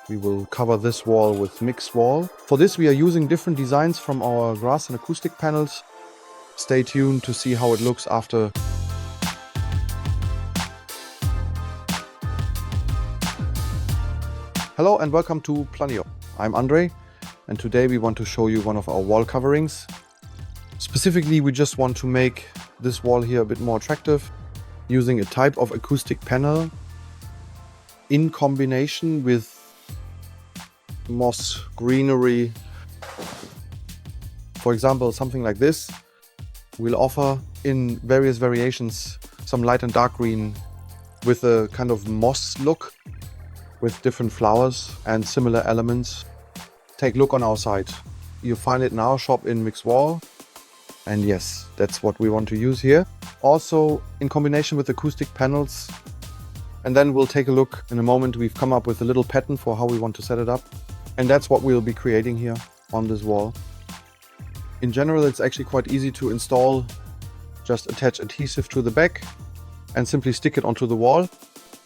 We will cover this wall with mix wall. For this we are using different designs from our grass and acoustic panels. Stay tuned to see how it looks after. Hello and welcome to Planeo. I'm Andre and today we want to show you one of our wall coverings. Specifically, we just want to make this wall here a bit more attractive using a type of acoustic panel in combination with moss greenery. For example, something like this. We'll offer in various variations some light and dark green with a kind of moss look with different flowers and similar elements. Take a look on our site. You'll find it in our shop in Mix Wall. And yes, that's what we want to use here. Also in combination with acoustic panels. And then we'll take a look in a moment. We've come up with a little pattern for how we want to set it up. And that's what we'll be creating here on this wall. In general, it's actually quite easy to install. Just attach adhesive to the back and simply stick it onto the wall.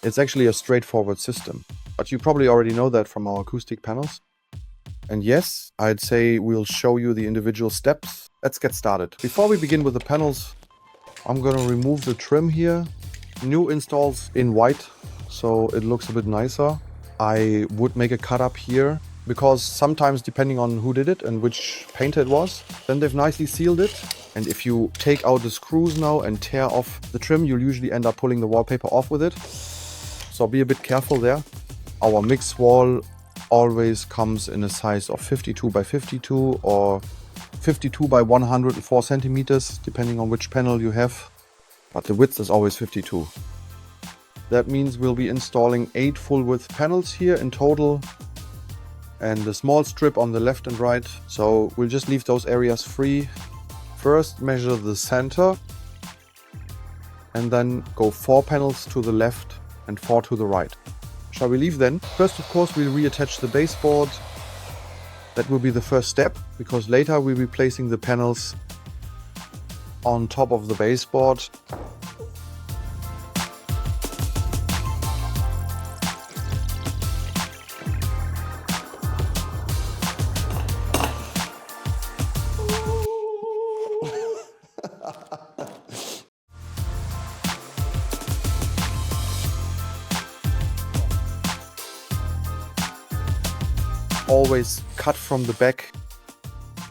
It's actually a straightforward system, but you probably already know that from our acoustic panels. And yes, I'd say we'll show you the individual steps. Let's get started. Before we begin with the panels, I'm gonna remove the trim here. New installs in white, so it looks a bit nicer. I would make a cut up here, because sometimes depending on who did it and which painter it was, then they've nicely sealed it. And if you take out the screws now and tear off the trim, you'll usually end up pulling the wallpaper off with it. So be a bit careful there. Our mix wall always comes in a size of 52 by 52 or 52 by 104 centimeters, depending on which panel you have. But the width is always 52. That means we'll be installing 8 full width panels here in total, and a small strip on the left and right. So we'll just leave those areas free. First measure the center and then go 4 panels to the left and 4 to the right. Shall we leave then? First, of course, we'll reattach the baseboard. That will be the first step, because later we'll be placing the panels on top of the baseboard. Always cut from the back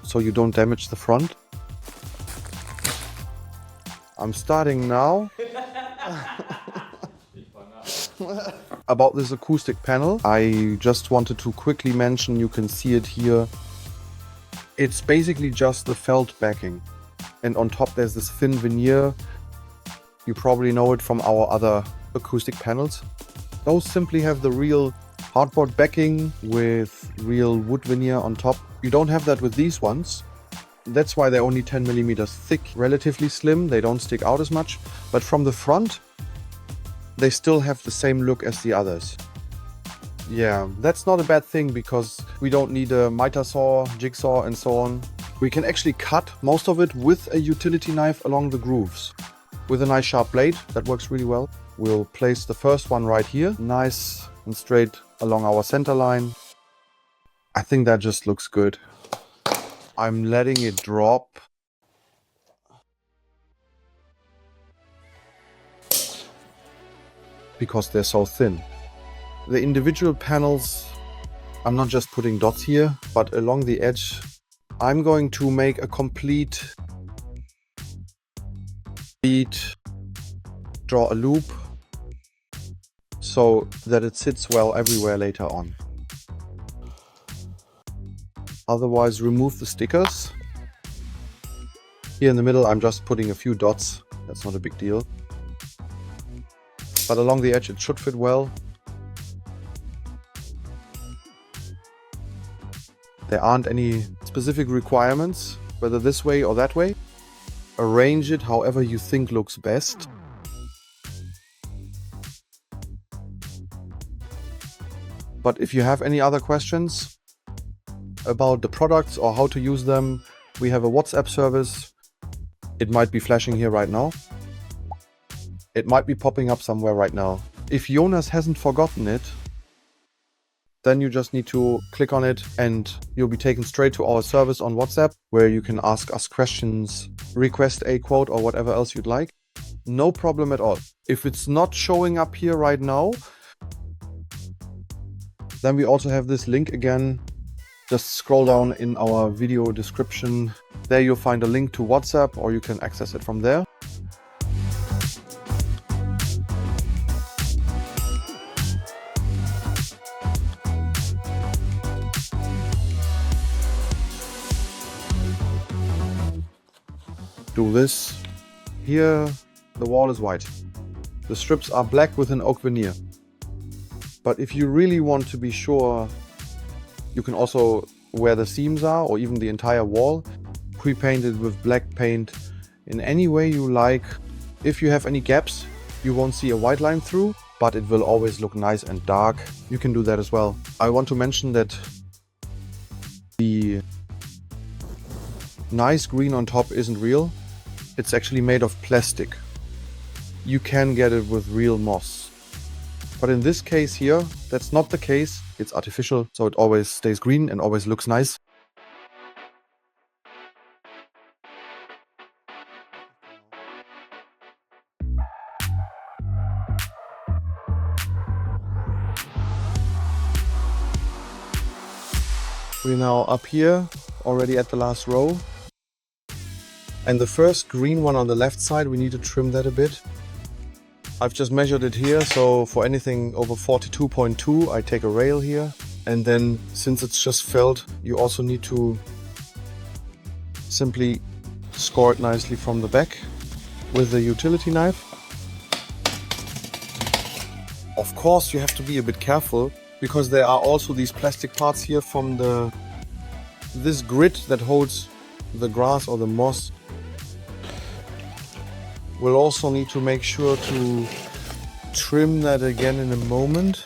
so you don't damage the front. I'm starting now. About this acoustic panel, I just wanted to quickly mention, you can see it here. It's basically just the felt backing. And on top there's this thin veneer. You probably know it from our other acoustic panels. Those simply have the real hardboard backing with real wood veneer on top. You don't have that with these ones. That's why they're only 10 millimeters thick, relatively slim. They don't stick out as much. But from the front, they still have the same look as the others. Yeah, that's not a bad thing, because we don't need a miter saw, jigsaw and so on. We can actually cut most of it with a utility knife along the grooves. With a nice sharp blade, that works really well. We'll place the first one right here, nice and straight along our center line. I think that just looks good. I'm letting it drop. Because they're so thin. The individual panels, I'm not just putting dots here, but along the edge, I'm going to make a complete bead, draw a loop, so that it sits well everywhere later on. Otherwise, remove the stickers. Here in the middle, I'm just putting a few dots. That's not a big deal. But along the edge, it should fit well. There aren't any specific requirements, whether this way or that way. Arrange it however you think looks best. But if you have any other questions about the products or how to use them, we have a WhatsApp service. It might be flashing here right now. It might be popping up somewhere right now. If Jonas hasn't forgotten it, then you just need to click on it and you'll be taken straight to our service on WhatsApp, where you can ask us questions, request a quote or whatever else you'd like. No problem at all. If it's not showing up here right now, then we also have this link again. Just scroll down in our video description. There you'll find a link to WhatsApp, or you can access it from there. Do this. Here the wall is white. The strips are black with an oak veneer. But if you really want to be sure, you can also, where the seams are, or even the entire wall, pre-paint it with black paint in any way you like. If you have any gaps, you won't see a white line through, but it will always look nice and dark. You can do that as well. I want to mention that the nice green on top isn't real. It's actually made of plastic. You can get it with real moss. But in this case here, that's not the case. It's artificial, so it always stays green and always looks nice. We're now up here, already at the last row. And the first green one on the left side, we need to trim that a bit. I've just measured it here, so for anything over 42.2, I take a rail here. And then, since it's just felt, you also need to simply score it nicely from the back with the utility knife. Of course, you have to be a bit careful, because there are also these plastic parts here from this grid that holds the grass or the moss. We'll also need to make sure to trim that again in a moment.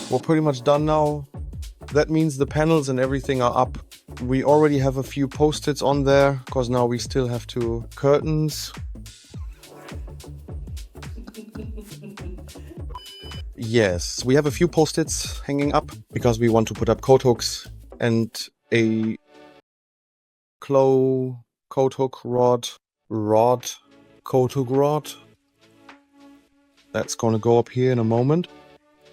We're pretty much done now. That means the panels and everything are up. We already have a few post-its on there, because now we still have to curtains. Yes, we have a few post-its hanging up because we want to put up coat hooks and a coat hook rod, coat hook rod. That's going to go up here in a moment.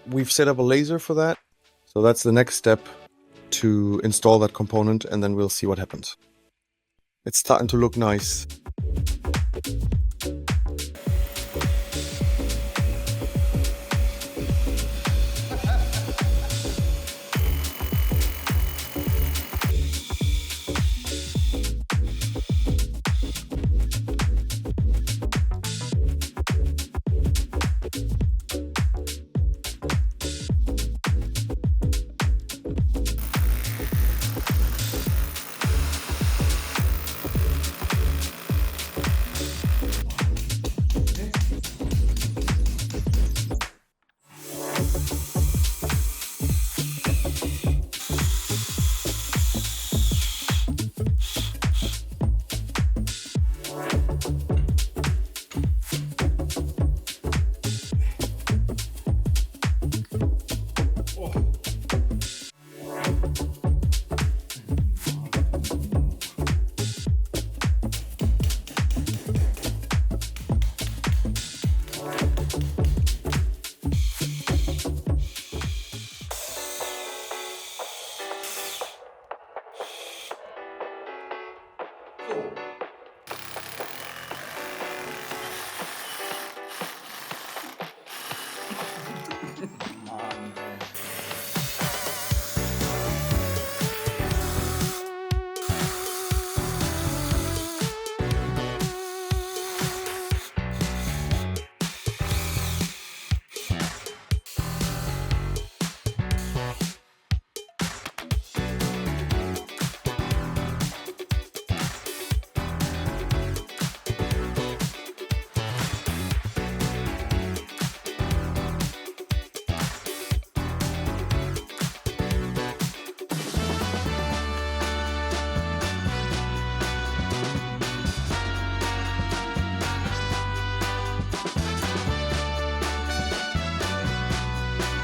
We've set up a laser for that. So that's the next step, to install that component, and then we'll see what happens. It's starting to look nice.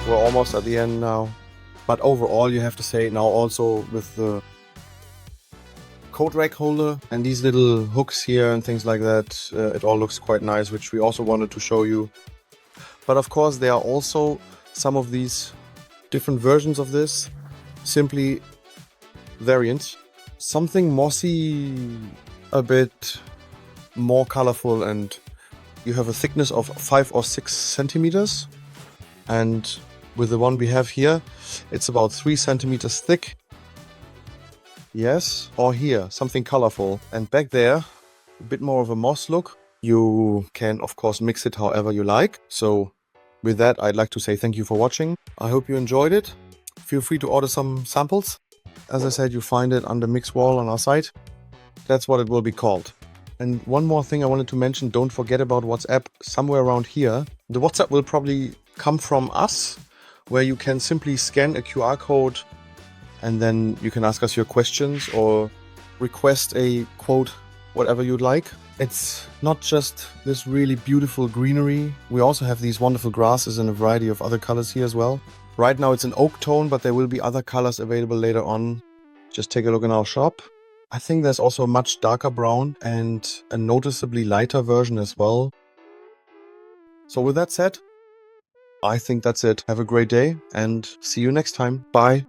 We're almost at the end now. But overall, you have to say now also with the coat rack holder and these little hooks here and things like that, it all looks quite nice, which we also wanted to show you. But of course, there are also some of these different versions of this, simply variants. Something mossy, a bit more colorful, and you have a thickness of 5 or 6 centimeters. And with the one we have here, it's about 3 centimeters thick. Yes, or here, something colorful. And back there, a bit more of a moss look. You can, of course, mix it however you like. So with that, I'd like to say thank you for watching. I hope you enjoyed it. Feel free to order some samples. As I said, you find it under Mix Wall on our site. That's what it will be called. And one more thing I wanted to mention, don't forget about WhatsApp. Somewhere around here, the WhatsApp will probably come from us, where you can simply scan a QR code and then you can ask us your questions or request a quote, whatever you'd like. It's not just this really beautiful greenery. We also have these wonderful grasses in a variety of other colors here as well. Right now it's an oak tone, but there will be other colors available later on. Just take a look in our shop. I think there's also a much darker brown and a noticeably lighter version as well. So with that said, I think that's it. Have a great day and see you next time. Bye.